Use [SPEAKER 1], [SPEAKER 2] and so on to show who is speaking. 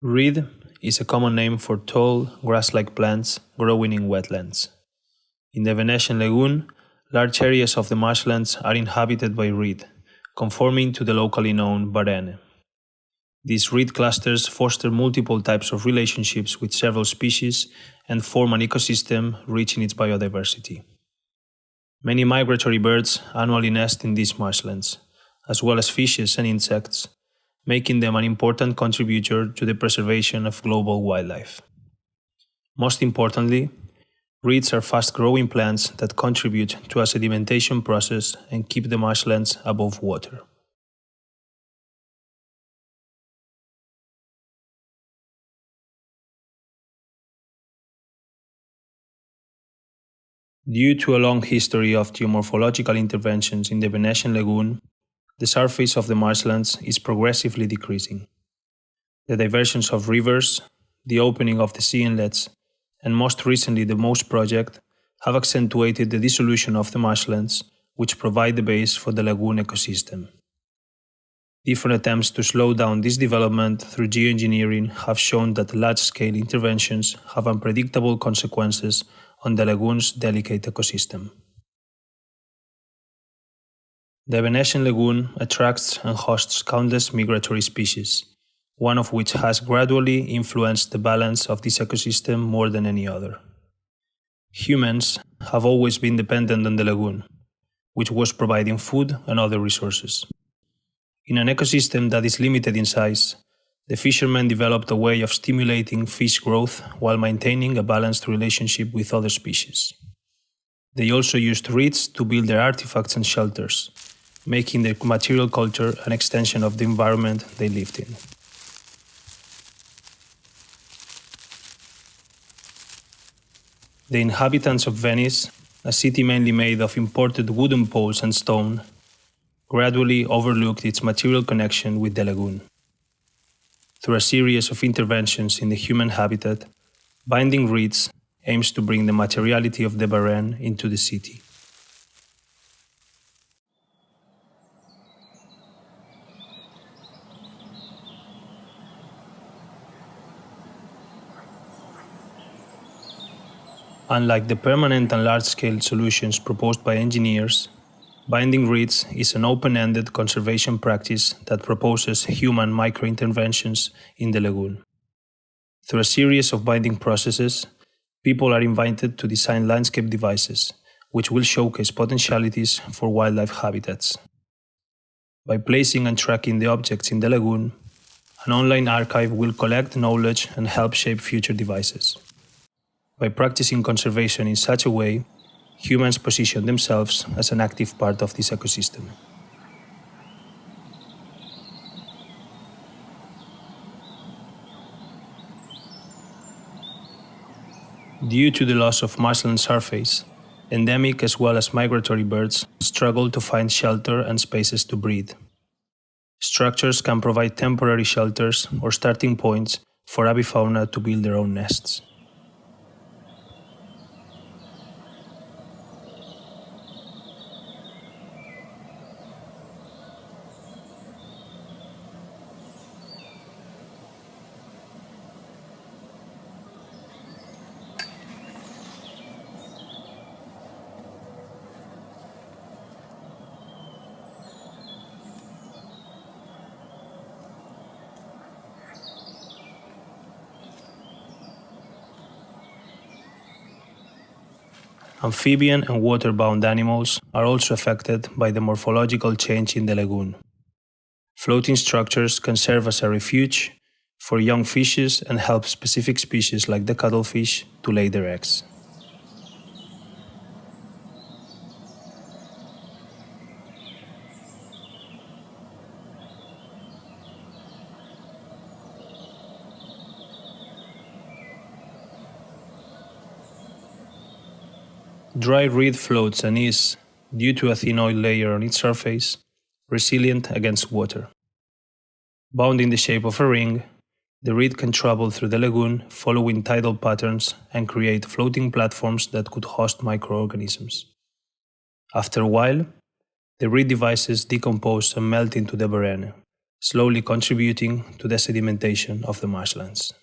[SPEAKER 1] Reed is a common name for tall, grass-like plants growing in wetlands. In the Venetian Lagoon, large areas of the marshlands are inhabited by reed, conforming to the locally known varenne. These reed clusters foster multiple types of relationships with several species and form an ecosystem rich in its biodiversity. Many migratory birds annually nest in these marshlands, as well as fishes and insects, making them an important contributor to the preservation of global wildlife. Most importantly, reeds are fast-growing plants that contribute to a sedimentation process and keep the marshlands above water. Due to a long history of geomorphological interventions in the Venetian Lagoon, the surface of the marshlands is progressively decreasing. The diversions of rivers, the opening of the sea inlets, and most recently the MOSE project have accentuated the dissolution of the marshlands, which provide the base for the lagoon ecosystem. Different attempts to slow down this development through geoengineering have shown that large-scale interventions have unpredictable consequences on the lagoon's delicate ecosystem. The Venetian Lagoon attracts and hosts countless migratory species, one of which has gradually influenced the balance of this ecosystem more than any other. Humans have always been dependent on the lagoon, which was providing food and other resources. In an ecosystem that is limited in size, the fishermen developed a way of stimulating fish growth while maintaining a balanced relationship with other species. They also used reeds to build their artifacts and shelters, making their material culture an extension of the environment they lived in. The inhabitants of Venice, a city mainly made of imported wooden poles and stone, gradually overlooked its material connection with the lagoon. Through a series of interventions in the human habitat, binding reeds aims to bring the materiality of the varenne into the city. Unlike the permanent and large-scale solutions proposed by engineers, binding reeds is an open-ended conservation practice that proposes human micro-interventions in the lagoon. Through a series of binding processes, people are invited to design landscape devices, which will showcase potentialities for wildlife habitats. By placing and tracking the objects in the lagoon, an online archive will collect knowledge and help shape future devices. By practicing conservation in such a way, humans position themselves as an active part of this ecosystem. Due to the loss of marshland surface, endemic as well as migratory birds struggle to find shelter and spaces to breed. Structures can provide temporary shelters or starting points for avifauna to build their own nests. Amphibian and water-bound animals are also affected by the morphological change in the lagoon. Floating structures can serve as a refuge for young fishes and help specific species like the cuttlefish to lay their eggs. Dry reed floats and is, due to a thin oil layer on its surface, resilient against water. Bound in the shape of a ring, the reed can travel through the lagoon following tidal patterns and create floating platforms that could host microorganisms. After a while, the reed devices decompose and melt into the varenne, slowly contributing to the sedimentation of the marshlands.